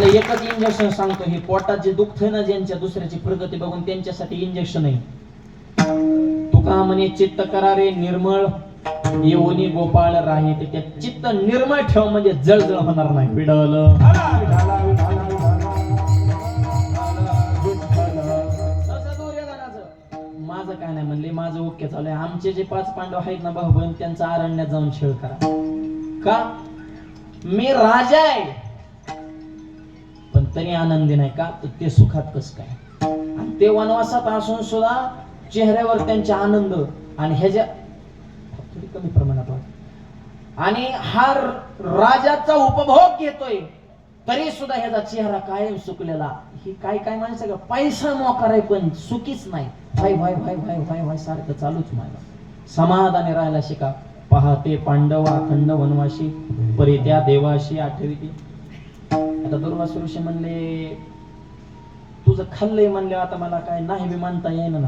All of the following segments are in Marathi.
मला एकच इंजेक्शन सांगतो, हे पोटात जे दुखतंय ना ज्यांच्या, दुसऱ्याची प्रगती बघून त्यांच्यासाठी इंजेक्शन आहे. तुका म्हणे चित्त करा रे निर्मळ, येऊनी गोपाळ राही. ते चित्त निर्मळ ठेव म्हणजे जळजळ होणार नाही. विडवलं माझं काय नाही म्हणले, माझं ओके चालू आहे. आमचे जे 5 पांडव आहेत ना भाऊ बहीण, त्यांचा अरण्यात जाऊन छळ करा. का? मी राजा आहे पण तरी आनंदी नाही. का? तर ते सुखात कस काय, आणि ते वनवासात असून सुद्धा चेहऱ्यावर त्यांचा आनंद, आणि ह्याच्या थोडी कमी प्रमाणात वाटत, आणि हा राजाचा उपभोग घेतोय तरी सुद्धा ह्याचा चेहरा कायम सुकलेला. ही काय काय माणसं का पैसा मोकार आहे पण सुखीच नाही. भाई भाई भाई भाई भाई भाई सारखं चालूच मला. समाधानी राहायला शिका. पहाते पांडव अखंड वनवाशी, परित्या देवाशी आठविती. आता दुर्वास ऋषी म्हणले, तुझं खाल्लंय म्हणले, आता मला काय नाही बी मानता येईना ना.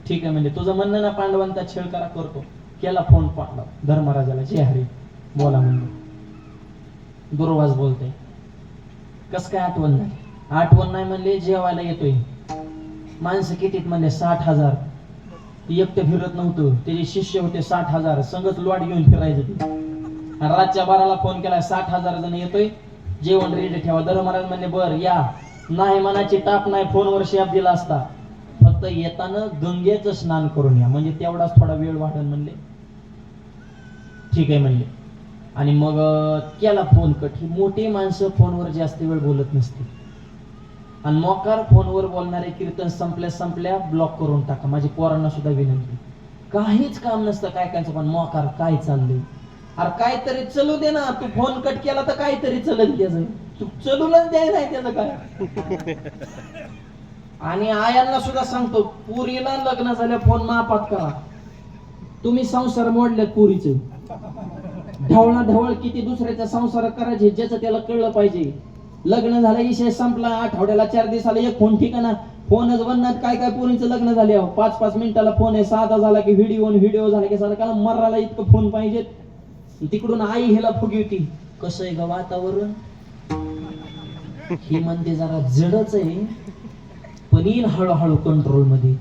ठीक आहे म्हणजे तुझं म्हणणं ना पांडवांचा छळ करा, करतो. केला फोन पांडव धर्मराजाला, जे हरी बोला म्हणले. दुर्वास बोलते, कस काय आठवण नाही? आठवण नाही म्हणले, जेवायला येतोय. माणसं कितीत म्हणले? 60,000. एकटे फिरत नव्हतं, त्याचे शिष्य होते 60,000, संगच लॉट घेऊन फिरायचं ते. आणि रातच्या 12ला फोन केला, 60,000 जण येतोय, जेवण रेडी ठेवा. धर्मराज म्हणले बर या. नाही मनाची टाप नाही, फोनवर शाप दिला असता, फक्त येताना गंगेचं स्नान करून या, म्हणजे तेवढाच थोडा वेळ वाढेल म्हणले. ठीक आहे म्हणले. आणि मग केला फोन कट. ही मोठी माणसं फोनवर जास्त वेळ बोलत नसते, आणि मोकार फोनवर बोलणारे कीर्तन संपल्या ब्लॉक करून टाका. माझी पोरांना सुद्धा विनंती, काहीच काम नसतं काय कायचं, पण मोकार काय चाललंय? अरे काहीतरी चलू दे ना. तू फोन कट केला तर काहीतरी चलत त्याचं, तू चलूनच द्याय नाही त्याचं काय. आणि आयांना सुद्धा सांगतो, पुरीला लग्न झालं फोन मापात करा. तुम्ही संसार मोडले पुरीचे, ढवळा ढवळ किती दुसऱ्याचा संसार करायचे, ज्याचं त्याला कळलं पाहिजे. लग्न झालं, विषय संपला, आठवड्याला 4 दिवसाला एक फोन. ठीक आहे ना, फोनच बनणार. काय काय पोरींचं लग्न झाले, 5-5 मिनिटाला फोन आहे. साधा झाला की व्हिडिओ झाला की साधा, मराला इतकं फोन पाहिजेत. तिकडून आई ह्याला फुगवती, कसं आहे ग वातावरण? ही म्हणते जरा जडच आहे पण येईल हळूहळू कंट्रोल मध्ये.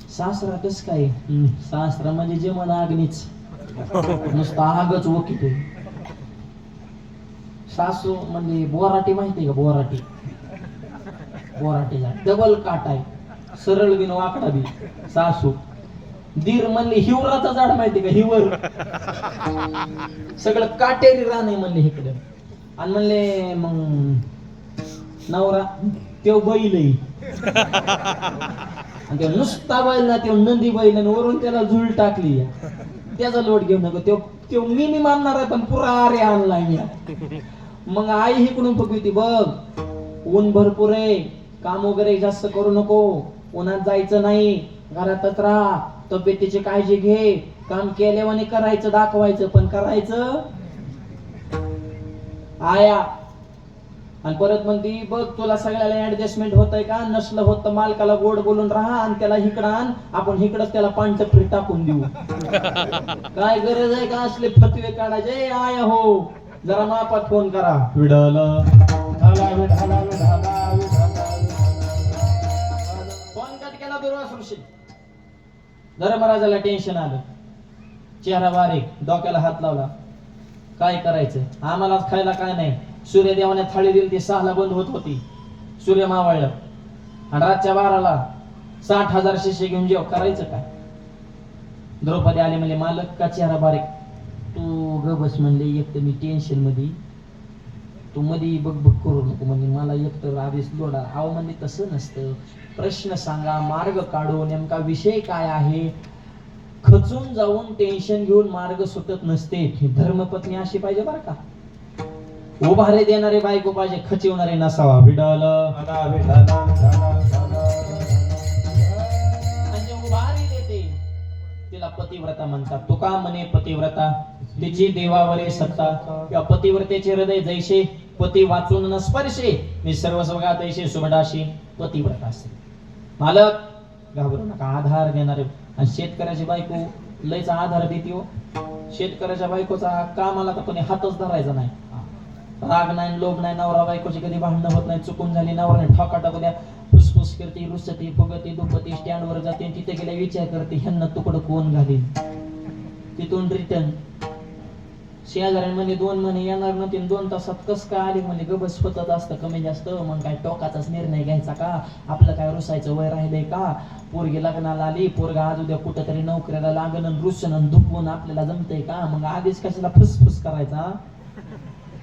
सासरा कस काय? सासरा म्हणजे जे मला अग्नीच, नुसतं आगच वकितोय. सासू म्हणजे बोराटी, माहितीये का? बोराटीचा डबल काट आहे, सरळ बिन वाकडा बी. सासू दीर म्हणले हिवराचा झाड, माहिती का? हिवर सगळं काटेरी रान आहे म्हणले इकडे. आणि म्हणले मग नवरा त्यो बैल आहे, आणि त्यो नुसता बैल ना, त्यो नंदी बैल, आणि वरून त्याला झुल टाकली. त्याचा लोट घेऊ नको, त्यो मी मानणार आहे पण पुरा आरे आणलाय मी. मग आई इकडून फुगवती, बघ ऊन भरपूर आहे, काम वगैरे जास्त करू नको, उन्हात जायचं नाही, घरातच राहा, तब्येतीची काळजी घे, काम केल्यावाने करायचं, दाखवायचं पण करायचं. आया आणि परत म्हणती, बघ तुला सगळ्याला ऍडजस्टमेंट होतंय का? नसलं होत तर मालकाला गोड बोलून राहा, आणि त्याला इकडं आण, आपण इकडच त्याला पांढर फ्री टाकून देऊ. काय गरज आहे का असले फतवे काढायचे? आया हो, जरा मापात फोन करा. विडलं फोन कट केला दुर्वास ऋषी. धर्मराजाला टेन्शन आलं, चेहरा बारीक, डोक्याला हात लावला. काय करायचं? आम्हाला खायला काय नाही. सूर्यदेवाने थाळी दिली, ती 6ला बंद होत होती. सूर्य मावळलं, आणि रातच्या 12ला 60,000 शिष्य घेऊन जेव, करायचं काय? द्रौपदी आली म्हणले, मालक का चेहरा बारीक? तू ग बस म्हणले, एक तर मी टेन्शन मध्ये, तू मध्ये बघ करू नको म्हणजे, मला एक तर आधीच लोडा. आव म्हणजे तसं नसतं, प्रश्न सांगा, मार्ग काढू, नेमका विषय काय आहे. खचून जाऊन टेन्शन घेऊन मार्ग सुटत नसते. ही धर्मपत्नी अशी पाहिजे बरं का. उभारे देणारे बायको पाहिजे, खचिवणारे नसावा. विडालं उभारी देते तिला पतिव्रता म्हणतात. तुका म्हणे पतिव्रता, तिची देवावरे सत्ता. किंवा पतिव्रतेचे हृदय जैसे पती वाचून न स्पर्शे, मी सर्व सवगा तैसे सुबडाशी पतिव्रता असते. मालक घाबरू नका, आधार देणारे. आणि शेतकऱ्याची बायको लयचा आधार देते हो. शेतकऱ्याच्या बायकोचा कामाला तर कोणी हातच धरायचा नाही. राग नाही, लोभ नाही, नवरा बायकोची कधी भांडणं होत नाही, चुकून झाली नवऱ्याने ठोका टाकू द्या, फुसफुस करते, रुसते, फुगते, दुपती, स्टँडवर जाते, तिथे गेल्या विचार करते ह्यांना तुकडं कोण घालील. तिथून रिटर्न शेजाऱ्यांमध्ये 2 महिने येणार नव्हते, 2 तासात कस काय आले म्हणजे गबस होतच असतं कमी जास्त. मग काय टोकाचाच निर्णय घ्यायचा का, आपलं काय रुसायचं वय राहिलंय का, पोरगी लग्नाला आली, पोरगा आज उद्या कुठंतरी नोकरीला लागण, रुसन धुपून आपल्याला जमतंय का, मग आधीच कशाला फुसफुस करायचा.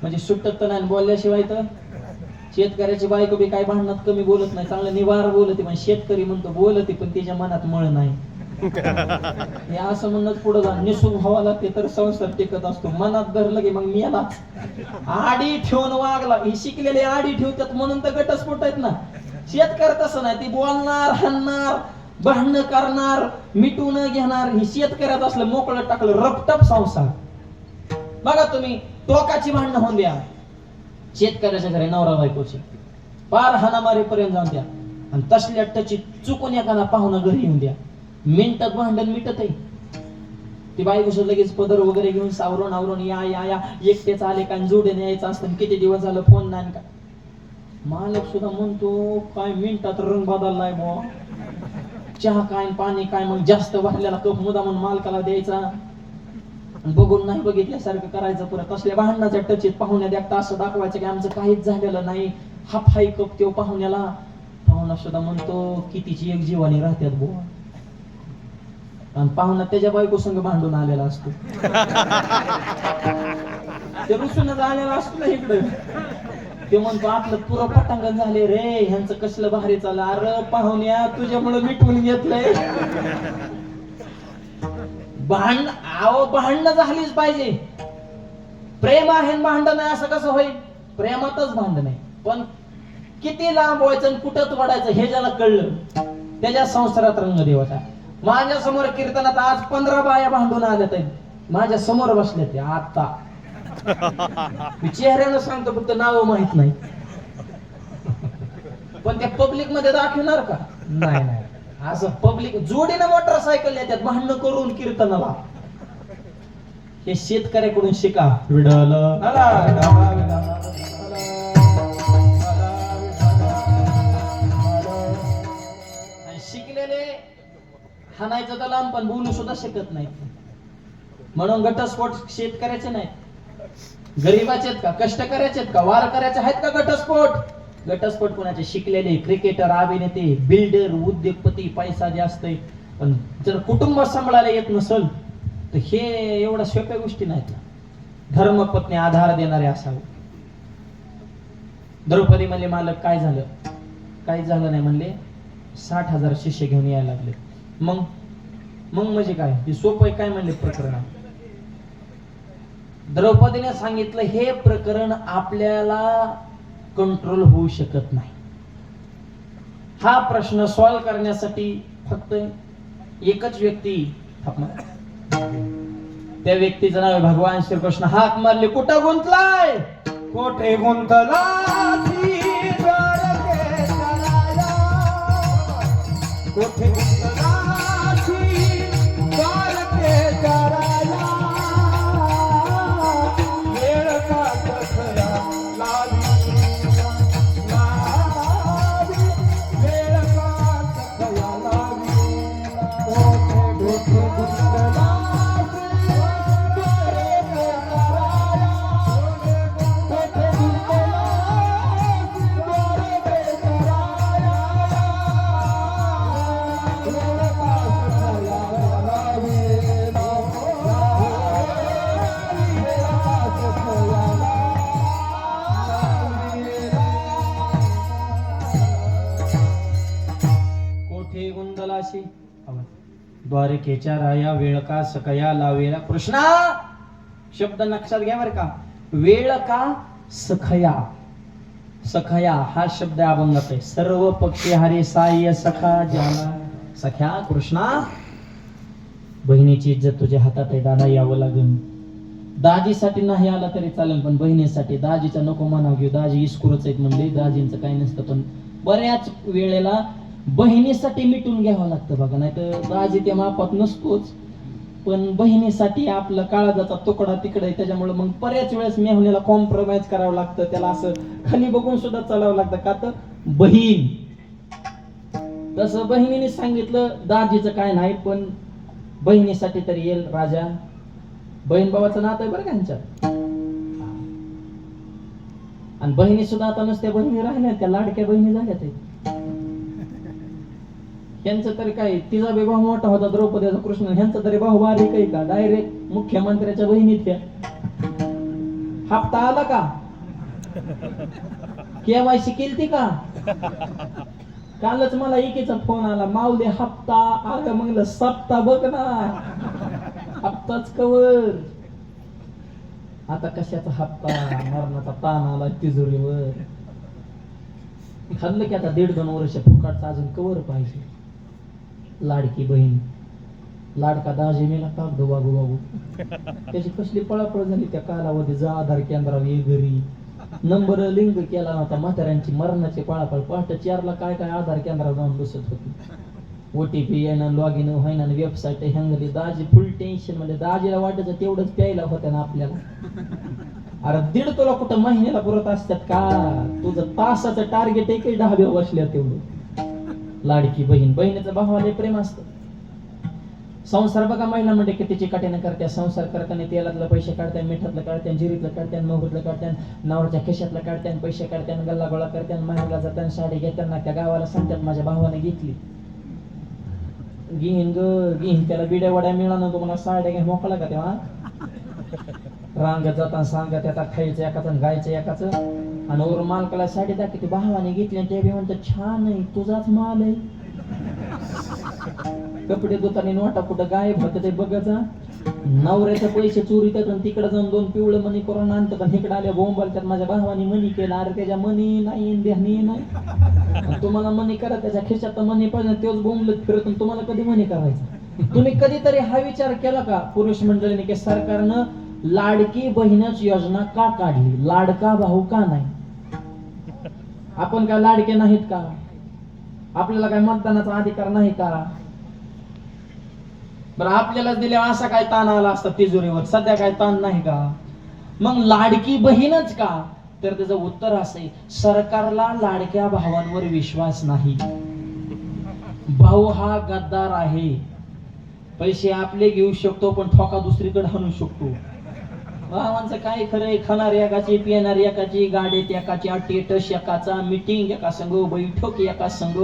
म्हणजे सुटत तर नाही बोलल्याशिवाय. तर शेतकऱ्याची बायको बी काय भांडणात कमी बोलत नाही, चांगलं निवार बोलते, पण शेतकरी म्हणतो बोलते पण तिच्या मनात मळ नाही. हे असं म्हणत पुढे जा, निसून व्हावा लागते तर संसार टिकत असतो. मनात धरलं की मग मेला. आडी ठेवून वागला, ही शिकलेले आडी ठेवतात म्हणून तर घटस्फोट आहेत ना. शेतकरी तसं नाही, ती बोलणार, हाणणार, भांडणं करणार, मिटून घेणार. ही शेतकऱ्यात असलं मोकळं टाकलं रपटप संसार. बघा तुम्ही, टोकाची भांडणं होऊन द्या शेतकऱ्याच्या घरी नवरा बायकोची, पार हाणामारी पर्यंत जाऊन द्या, आणि तसल्या टची चुकून एखादा पाहुणा घरी येऊन द्या, मिनिटात भांडण मिटत आहे. ती बायको लगेच पदर वगैरे घेऊन सावरून आवरून या या या, एकटेच आले का, जोडीने यायचं असतं, किती दिवस झालं फोन नाही का. मालक सुद्धा म्हणतो काय मिनिटात रंग बदललाय बो, चहा काय पाणी काय, मग जास्त भरलेला कप मुदा म्हणून मालकाला द्यायचा, बघून नाही बघितल्यासारखं करायचं. परत असल्या भांडणाच्या टचीत पाहुण्या देखता असं दाखवायचं की आमचं काहीच झालेलं नाही, हाफ हाय कप तेव पाहुण्याला. पाहुणा सुद्धा म्हणतो कितीची एक जीवानी राहत्यात बो, आणि पाहुणा त्याच्या बायको संग भांडून आलेला असतो. ते रुसूनच आलेला असतो ना इकडं. ते म्हणतो आपलं पुरं पटांगण झाले रे, ह्यांचं कसलं भारी चाललं. अरे पाहुण्या तुझ्यामुळे मिटवून घेतलंय. भांडणं झालीच पाहिजे. प्रेम आहे भांडण नाही असं कसं होईल. प्रेमातच भांडण आहे, पण किती लांब व्हायचं आणि कुठं तोडायचं हे ज्याला कळलं त्याच्या संसारात रंग देवाचा. माझ्या समोर कीर्तनात आज 15 बाया भांडून आल्यात आहेत, माझ्या समोर बसले ते आता. मी चेहऱ्यानं सांगतो, फक्त नाव माहित नाही. पण त्या पब्लिक मध्ये दाखवणार का? नाही नाही. असं पब्लिक जोडीनं मोटरसायकल येतात भांडणं करून कीर्तनाला. हे शेतकऱ्याकडून शिका. विडल शिकलेले हाणायचं तर लांब, पण बोलू सुद्धा शकत नाही. म्हणून घटस्फोट शेतकऱ्याचे नाही, गरीबाचे आहेत का, कष्टकऱ्याचे आहेत का, वारकऱ्याचे आहेत का घटस्फोट? घटस्फोट कोणाचे? शिकलेले, क्रिकेटर, अभिनेते, बिल्डर, उद्योगपती, पैसा जास्त आहे. पण जर कुटुंब सांभाळायला येत नसल तर हे एवढ्या सोप्या गोष्टी नाहीत ना. धर्मपत्नी आधार देणारे असावे. द्रौपदी म्हणले मालक काय झालं? काही झालं नाही म्हणले, 60,000 शिष्य घेऊन यायला लागले. मग म्हणजे काय? हे सोपं आहे काय म्हणले प्रकरण? द्रौपदीने सांगितलं हे प्रकरण आपल्याला कंट्रोल होऊ शकत नाही. हा प्रश्न सॉल्व्ह करण्यासाठी फक्त एकच व्यक्ती, त्या व्यक्तीचं नाव आहे भगवान श्रीकृष्ण. हाक मारले, कुठं गुंतलाय? कोठे गुंतला कोठे गुंतला द्वारकेच्या राया वेळ का सकया लावेला. कृष्णा शब्द लक्षात घ्या बरं का. वेळ का सखया, सखया हा शब्द अभंगात आहे. सर्व पक्षी हरे साय सखा ज्याला. सख्या कृष्णा, बहिणीची इज्जत तुझ्या हातात आहे, दादा यावं लागेल. दाजीसाठी नाही आला तरी चालेल, पण बहिणीसाठी. दाजीचा नको म्हणा घेऊ, दाजी इस्कुरच आहेत म्हणले, दाजींचं काही नसतं. पण बऱ्याच वेळेला बहिणीसाठी मिटून घ्यावं लागतं बघा, नाही तर दाजी त्या मापात नसतोच. पण बहिणीसाठी आपलं काळजाचा तुकडा तिकडे आहे, त्याच्यामुळे मग बऱ्याच वेळेस मेहुण्याला कॉम्प्रोमाइज करावं लागतं, त्याला असं खाली बघून सुद्धा चालावं लागतं. का तर बहीण. तसं बहिणीने सांगितलं दाजीचं काय नाही, पण बहिणीसाठी तरी येईल राजा. बहीण भावाचं नातं आहे बरं का ह्यांच्यात. आणि बहिणी सुद्धा आता नुसत्या बहिणी राहिल्या, त्या लाडक्या बहिणी झाल्या ते. यांचं तरी काय, तिचा बी भाऊ मोठा होता द्रौपदीचा कृष्ण, ह्यांचा तरी भाऊ बारीक आहे का, डायरेक्ट मुख्यमंत्र्याच्या बहिणीत त्या. हप्ता आला का, केवायसी केलती का. कालच मला एकीचा फोन आला, माऊली हप्ता आला. म्हणलं सप्ता बघ ना, हप्ताच कवर. आता कशाचा हप्ता, मरणाचा ताण आला तिजोरीवर. खाल्लं की आता 1.5-2 वर्ष फुकाटचा अजून कवर पाहिजे. लाडकी बहीण, लाडका दाजी मेला कागद वागू वागू, त्याची कसली पळापळ झाली त्या कालावधी. जा आधार केंद्रावर ये घरी, नंबर लिंक केला नव्हता, म्हाताऱ्यांची मरणाची पळापळ. पहाटे 4ला काय काय आधार केंद्रावर जाऊन बसत होती. OTP येणं, लॉग इन व्हायना, वेबसाईट हँगली. दाजी फुल टेन्शन मध्ये. दाजीला वाटायचं तेवढंच प्यायला होत्या ना आपल्याला. अरे 1.5 तुला कुठं महिन्याला पुरत असतात का, तुझं तासाचं टार्गेट आहे काही 10 बसल्या तेवढं. लाडकी बहीण, बहिणीचं भावाला प्रेम असतं. संसार बघा महिला म्हणजे किती चिकाटीनं करत्या. संसार करताना तेलातलं पैसे काढत्या, मिठातलं काढत्या, जिरीतलं काढत्या, मोहरीतलं काढत्या, नवऱ्याच्या खिशातलं काढत्या, पैसे काढत्या, गल्ला गोळा करत्या, माहेरला जाताना साडी घेताना त्या गावाला सांगतात माझ्या भावाने घेतली. घेईन ग घेईन, त्याला बिड्या वड्या मिळालं, तुम्हाला साड्या घ्या मोकळा का तेव्हा. रांगत जाताना सांगत आता खायचं एकाच गायचं एकाच. आणि वर मालकाला साडी दाखवते, भावाने घेतली, आणि ते बी म्हणतात छान आहे, तुझाच माल आहे. कपडे धुताना नोटा कुठं गायब होतं ते बघायचा. नवऱ्याचे पैसे चोरी त्यातून तिकडे जाऊन 2 पिवळं मनी करून आणतात, आणि इकडे आल्या बोंबालतात माझ्या भावाने मनी केला. अरे त्याच्या मनी नाही, देहनी नाही. तुम्हाला मनी करा, त्याच्या खिशात मनी पाहिजे, तेच बोंबलत फिरत. तुम्हाला कधी मनी करायचं. तुम्ही कधीतरी हा विचार केला का पुरुष मंडळीने की सरकारनं लाडकी बहिणच योजना का काढली, लाडका भाऊ का नाही. आपण काय लाडके नाहीत का, आपल्याला काय मतदानाचा अधिकार नाही का. बरं आपल्याला दिल्या असा काय ताण आला असता तिजोरीवर, सध्या काय ताण नाही का. मग लाडकी बहीणच का, तर त्याचं उत्तर असं आहे, सरकारला लाडक्या भावांवर विश्वास नाही. भाऊ हा गद्दार आहे. पैसे आपले घेऊ शकतो पण ठोका दुसरीकडे हाणू शकतो. भावांचं काय खरंय, खाणार एकाची, पिणार एकाची, गाडीत एकाची, अटेटस एकाचा, मीटिंग एका संघ, बैठक एका संघ,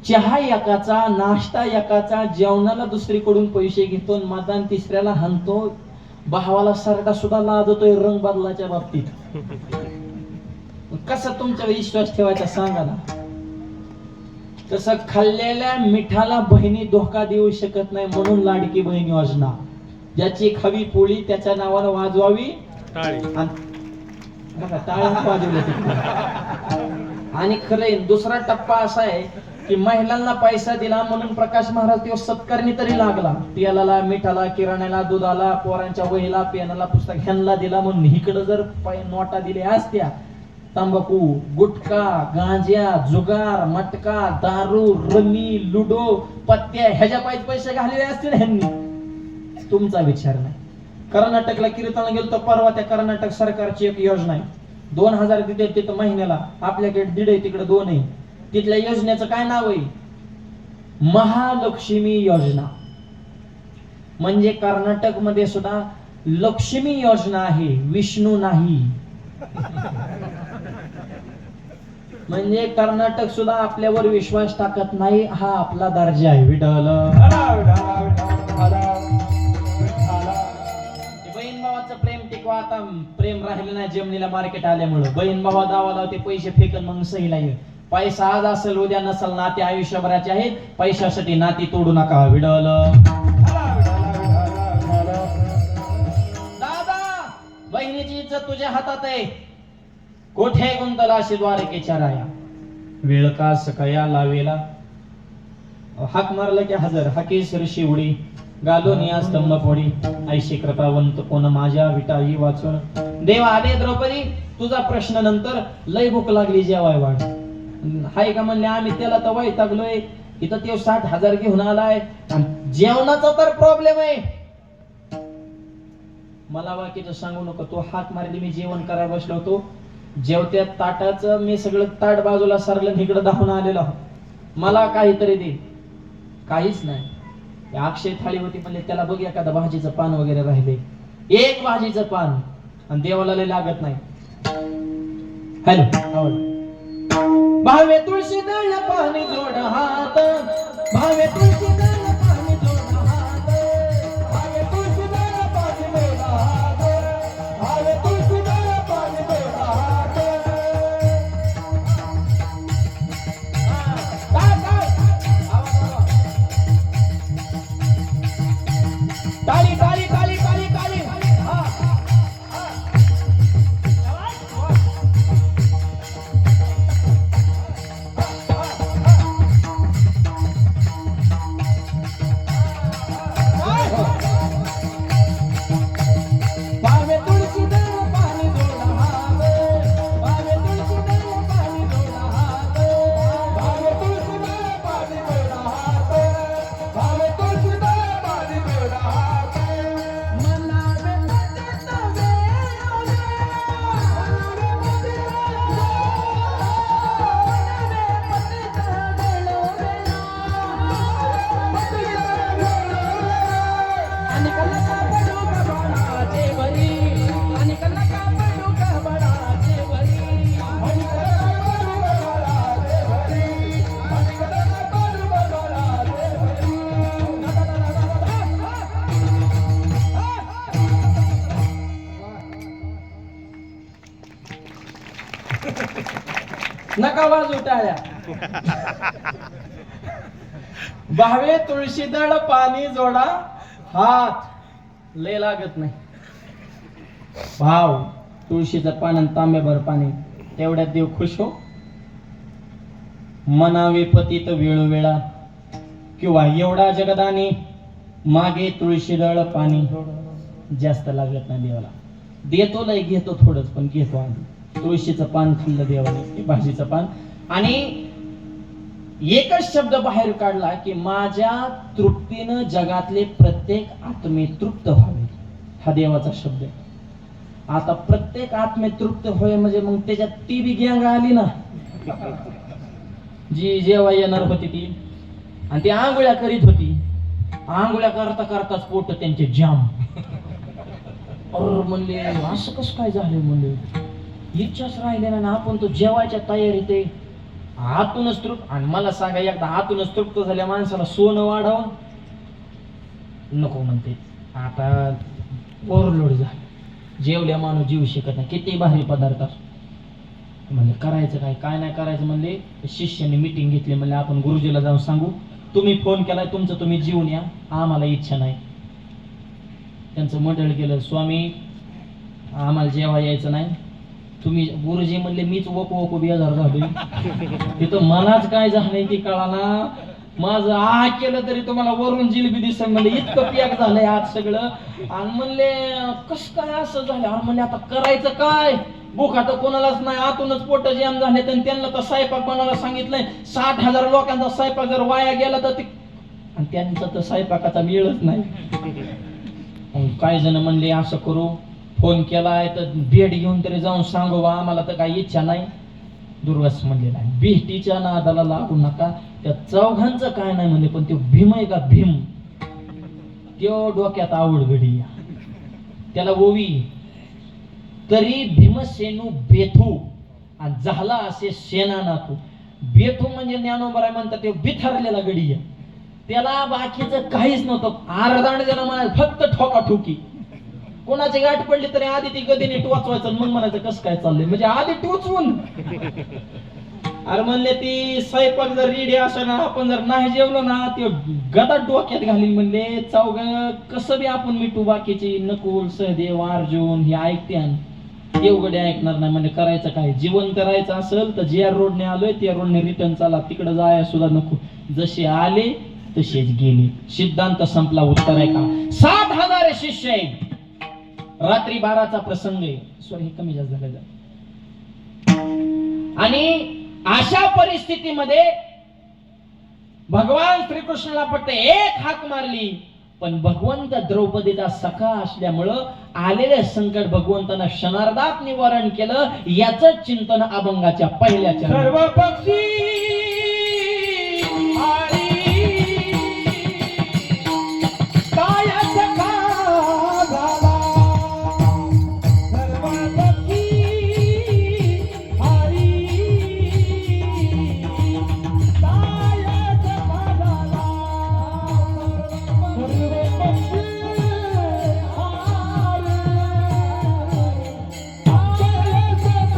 चहा एकाचा, नाश्ता एकाचा, जेवणाला दुसरीकडून पैसे घेतो, मतदान तिसऱ्याला हाणतो. भावाला सरडा सुद्धा लाजतोय रंग बदलाच्या बाबतीत. कसं तुमच्यावर विश्वास ठेवायचा सांगा ना. तसं खाल्लेल्या मिठाला बहिणी धोका देऊ शकत नाही, म्हणून लाडकी बहीण योजना. ज्याची खावी पोळी त्याच्या नावानं वाजवावी टाळी. आणि खरंय दुसरा टप्पा असा आहे की महिलांना पैसा दिला म्हणून प्रकाश महाराज तो सत्कारणी तरी लागला. तेलाला, मिठाला, किराण्याला, दुधाला, पोरांच्या वहीला, पेनाला, पुस्तक ह्यांना दिला म्हणून इकडं जर नोटा दिल्या असत्या, तंबाखू, गुटखा, गांजा, जुगार, मटका, दारू, रमी, लुडो, पत्त्या ह्याच्या पायी पैसे घालले असतील ह्यांनी. तुमचा विचार नाही. कर्नाटकला कीर्तन गेलो तर परवा, त्या कर्नाटक सरकारची एक योजना आहे, 2000 देते तिथं महिन्याला. आपल्याकडे 1.5 आहे, तिकडे 2 आहे. तिथल्या योजनेचं काय नाव आहे, महालक्ष्मी योजना. म्हणजे कर्नाटक मध्ये सुद्धा लक्ष्मी योजना आहे, विष्णू नाही. म्हणजे कर्नाटक सुद्धा आपल्यावर विश्वास टाकत नाही, हा आपला दर्जा आहे. विठ्ठल बहीण भावाचं प्रेम टिकवा. आता प्रेम राहिलं नाही जमिनीला मार्केट आल्यामुळं. बहीण भावा दावा लावते, पैसे फेकन मग सहीला ये. पैसा आज असेल उद्या नसेल, नाते आयुष्यभराचे आहेत. पैशासाठी नाती तोडू नका. विडल दादा, बहिणीची इज्जत तुझ्या हातात आहे. कोठे गुंतला अशी द्वारकेच्या राया, वेळ का सकया लावेला. हाक मारलं की हजर, हाकी सरशी उडी, गालोनी आज स्तंभ फोडी. ऐशी कृपावंत कोण माझ्या विटाई वाचून. देवा आले द्रौपदी, तुझा प्रश्न नंतर. लय भूक लागली जेवाय वाढ. हाय का म्हणले, आम्ही त्याला तर वैतागलोय. इथं ते 60,000 घेऊन आलाय आणि जेवणाचा तर प्रॉब्लेम आहे. मला बाकीचं सांगू नको. तो हाक मारली, मी जेवण करायला बसलो होतो. जेवत्या ताटाचं मी सगळं ताट बाजूला सरलं, इकडे धावून आलेलो आहो. मला काहीतरी दे. काहीच नाही. अक्षय थाळी होती, म्हणले त्याला बघ एखादं भाजीचं पान वगैरे राहिले. एक भाजीचं पान, आणि देवाला लय लागत नाही. हॅलो, भावे तुळशी दळ पाणी जोड हात, भावे तुळशी दळ पाणी जोड हात, भावे तुळशी दळ पाणी जोड हात, भावे तुळशी दळ पाणी जोड हात. टाळी टाळी टाळी टाळी टाळी. भावे तुळशी दळ पाणी जोड हात, भावे तुळशी दळ पाणी जोड हात, भावे तुळशी दळ पाणी जोड हात, भावे तुळशी दळ पाणी जोड हात. मला आणि कल्ला कापडू का बाळाचे बरी, आणि कल्ला कापडू का बाळाचे बरी, आणि कल्ला कापडू का बाळाचे बरी, आणि कल्ला कापडू का बाळाचे बरी. नका वाजू टाळ्या. भावे तुळशी दळ पाणी जोडा हात, लय लागत नाही. भाव तुळशीचं पान आणि तांब्याभर पाणी, तेवढ्यात देव खुश हो. मनावे पतित वेळोवेळा, किंवा एवढा जगदाने मागे तुळशी दळ पाणी, जास्त लागत नाही देवाला. देतो लय, घेतो थोडंच, पण घेतो आधी. तुळशीचं पान खाल्लं देवाने, भाजीचं पान. आणि एकच शब्द बाहेर काढला की माझ्या तृप्तीनं जगातले प्रत्येक आत्मे तृप्त व्हावे, हा देवाचा शब्द आहे. आता प्रत्येक आत्मे तृप्त होय म्हणजे मग त्याच्यात ती बी गँग आली ना, जी जेव्हा येणार होती ती, आणि ती आंघोळ्या करीत होती. आंघोळ्या करता करताच पोट त्यांचे जाम. म्हणले असं कसं काय झालं, म्हणले इच्छाच राहिले ना, आपण तो जेवायच्या तयारीत आहे. आतूनच तृप्त. आणि मला सांगा, एकदा आतूनच तृप्त झाल्या माणसाला सोनं वाढावं नको म्हणते. आता ओव्हरलोड झालं, जेवल्या माणूस जीव शकत नाही, किती भारी पदार्थ असतो. म्हणजे करायचं काय, काय नाही करायचं. म्हणले शिष्याने मिटिंग घेतली, म्हणले आपण गुरुजीला जाऊन सांगू, तुम्ही फोन केलाय, तुमचं तुम्ही जीवन या, आम्हाला इच्छा नाही. त्यांचं मंडळ केलं, स्वामी आम्हाला जेव्हा यायचं नाही, तुम्ही. गुरुजी म्हणले मीच वको बेजार झालोय. तिथं मलाच काय झालंय की कळाना. माझं आ केलं तरी तुम्हाला वरून जिलबी दिसत. म्हणले इतकं पॅक झालंय आज सगळं. आणि म्हणले कस काय असं झालं. आणि म्हणले आता करायचं काय, भूक आता कोणालाच नाही, आतूनच पोट जाम झाले. तर त्यांना तर स्वयंपाक बनवायला सांगितलंय. 60,000 लोकांचा स्वयंपाक जर वाया गेला तर ते, आणि त्यांचा तर स्वयंपाकाचा वेळच नाही. काही जण म्हणले असं करू, फोन केलाय तर भेट घेऊन तरी जाऊन सांगू बा, आम्हाला तर काही इच्छा नाही. दुर्वास म्हणले नाही, भेटीच्या नादाला लागू नका. त्या चौघांचं काय नाही म्हणले, पण तो भीम आहे का भीम, त्यो डोक्यात आवड घडी, त्याला ओवी. तरी भीमसेनू बेथू, आणि झाला असे सेना नाथू. बेथू म्हणजे ज्ञानोबराय म्हणतात, ते बिथरलेला गडी, त्याला बाकीचं काहीच नव्हतं. आरदांड त्याला म्हणायचं फक्त ठोकाठोकी. कोणाची गाठ पडली तरी आधी ती गदीने टोचवायचं, मग म्हणायचं कसं काय चाललंय, म्हणजे आधी टोचवून. अरे म्हणले ती स्वयंपाक जर रेडी असं ना, आपण जर नाही जेवलो ना, ते गदा डोक्यात घालीन. म्हणले चौघ कसं बी आपण मिटू, बाकीची नकुल सहदेव अर्जुन हे ऐकते, देवगडे ऐकणार नाही. म्हणजे करायचं काय, जिवंत राहायचं असेल तर ज्या रोडने आलोय त्या रोडने रिटर्न चाला, तिकडे जाया सुद्धा नको. जसे आले तसेच गेले, सिद्धांत संपला. उत्तर आहे का, 60,000 शिष्य आहेत. रात्री 12चा प्रसंग आहे, सॉरी कमी जास्त झालं. आणि अशा परिस्थितीमध्ये भगवान श्रीकृष्णाला फक्त एक हाक मारली, पण भगवंत द्रौपदीचा सखा असल्यामुळं आलेले संकट भगवंतानं क्षणार्धात निवारण केलं. याच चिंतन अभंगाच्या पहिल्या चरणात. सर्व पक्षी